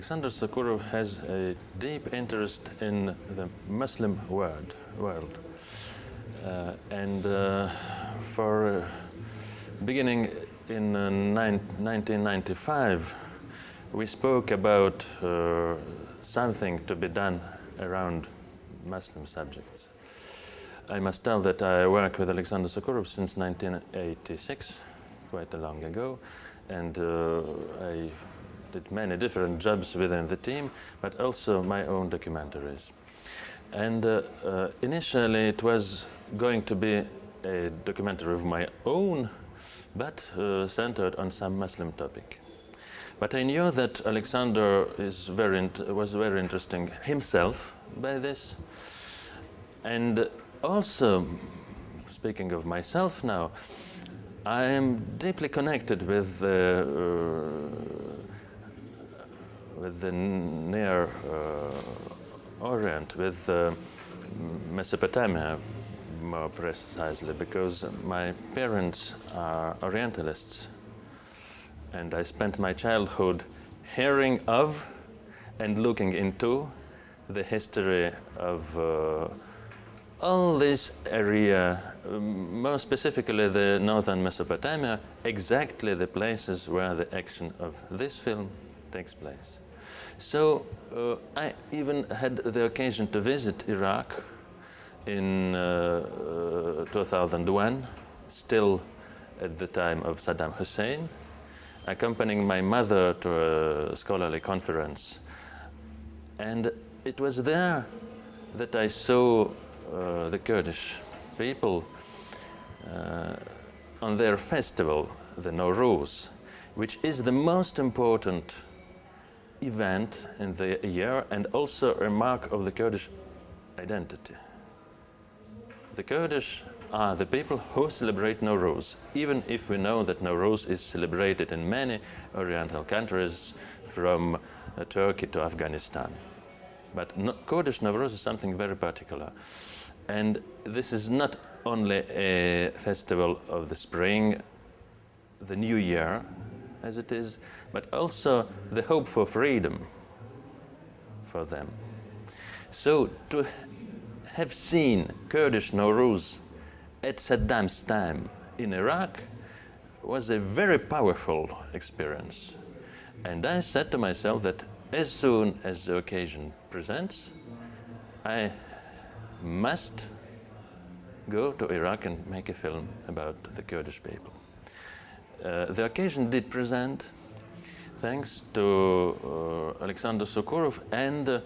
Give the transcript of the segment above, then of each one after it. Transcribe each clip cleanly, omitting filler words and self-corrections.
Alexandre Sokurov has a deep interest in the Muslim world. For beginning in 1995, we spoke about something to be done around Muslim subjects. I must tell that I work with Alexandre Sokurov since 1986, quite a long ago, and I did many different jobs within the team, but also my own documentaries. And initially it was going to be a documentary of my own, but centered on some Muslim topic. But I knew that Alexander was very interesting himself by this. And also, speaking of myself now, I am deeply connected with the Near Orient, with Mesopotamia more precisely, because my parents are Orientalists, and I spent my childhood hearing of and looking into the history of all this area, more specifically the northern Mesopotamia, exactly the places where the action of this film takes place. So I even had the occasion to visit Iraq in 2001, still at the time of Saddam Hussein, accompanying my mother to a scholarly conference. And it was there that I saw the Kurdish people on their festival, the Nowruz, which is the most important event in the year and also a mark of the Kurdish identity. The Kurdish are the people who celebrate Nowruz, even if we know that Nowruz is celebrated in many Oriental countries, from Turkey to Afghanistan. But Kurdish Nowruz is something very particular. And this is not only a festival of the spring, the new year, as it is, but also the hope for freedom for them. So to have seen Kurdish Nowruz at Saddam's time in Iraq was a very powerful experience. And I said to myself that as soon as the occasion presents, I must go to Iraq and make a film about the Kurdish people. The occasion did present, thanks to Alexandre Sokurov and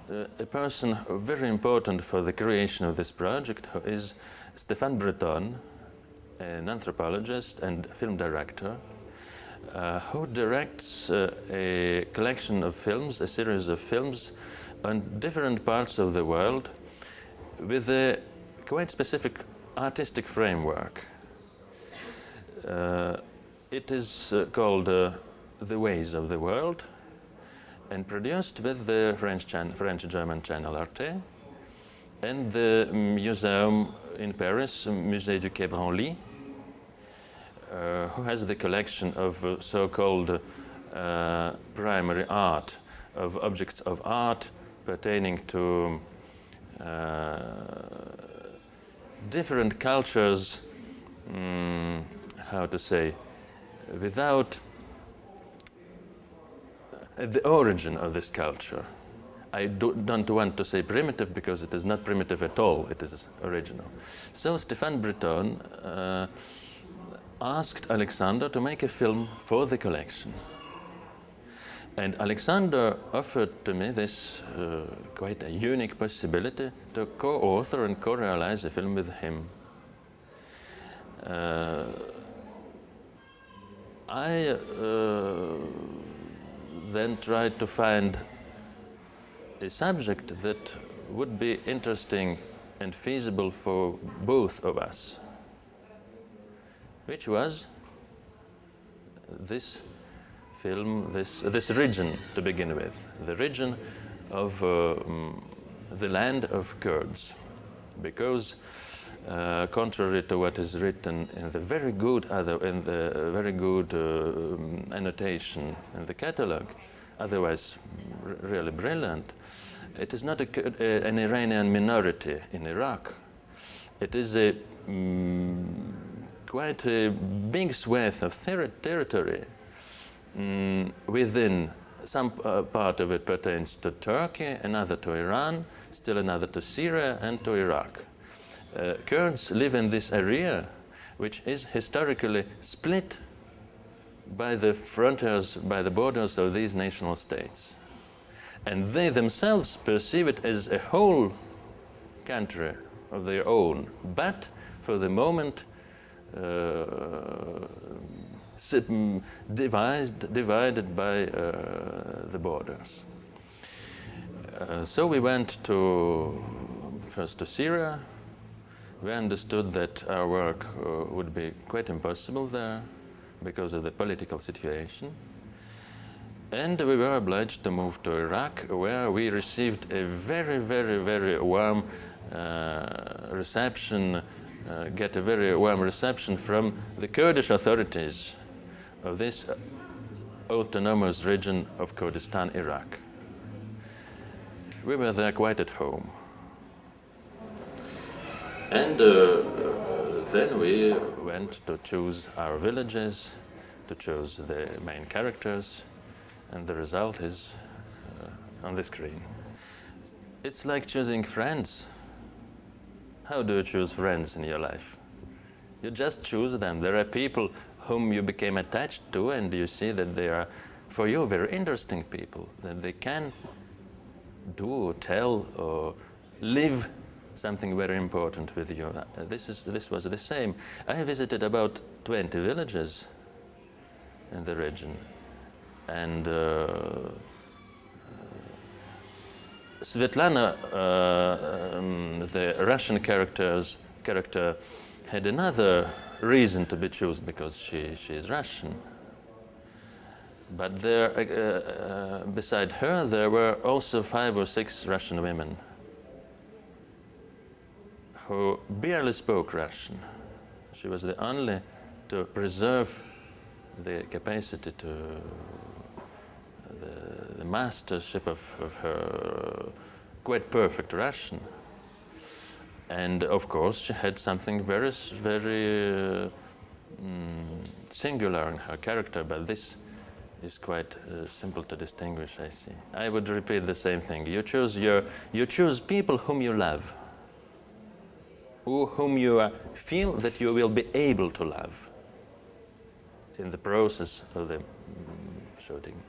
a person very important for the creation of this project, who is Stéphane Breton, an anthropologist and film director, who directs a collection of films, a series of films on different parts of the world with a quite specific artistic framework. It is called The Ways of the World, and produced with the French-German channel Arte and the museum in Paris, Musée du Quai Branly, who has the collection of so-called primary art, of objects of art pertaining to different cultures, how to say, without the origin of this culture. I don't want to say primitive, because it is not primitive at all, it is original. So Stéphane Breton asked Alexander to make a film for the collection. And Alexander offered to me this quite a unique possibility to co-author and co-realize a film with him. I then tried to find a subject that would be interesting and feasible for both of us, which was this film, this region to begin with, the region of the land of Kurds, because contrary to what is written in the very good annotation in the catalogue, otherwise really brilliant. It is not an Iranian minority in Iraq. It is a quite a big swath of territory within. Some part of it pertains to Turkey, another to Iran, still another to Syria and to Iraq. Kurds live in this area, which is historically split by the frontiers, by the borders of these national states. And they themselves perceive it as a whole country of their own, but for the moment divided by the borders. So we went first to Syria. We understood that our work would be quite impossible there because of the political situation. And we were obliged to move to Iraq, where we received a very, very, very warm reception, get a very warm reception from the Kurdish authorities of this autonomous region of Kurdistan, Iraq. We were there quite at home. And then we went to choose our villages, to choose the main characters, and the result is on the screen. It's like choosing friends. How do you choose friends in your life? You just choose them. There are people whom you became attached to, and you see that they are, for you, very interesting people, that they can do, tell, or live something very important with you. This was the same. I visited about 20 villages in the region, and Svetlana, the Russian character, had another reason to be chosen because she is Russian. But there, beside her, there were also 5 or 6 Russian women who barely spoke Russian. She was the only to preserve the capacity to the mastership of her quite perfect Russian. And of course, she had something very, very singular in her character, but this is quite simple to distinguish, I see. I would repeat the same thing. You choose people whom you love, whom you feel that you will be able to love in the process of the shooting.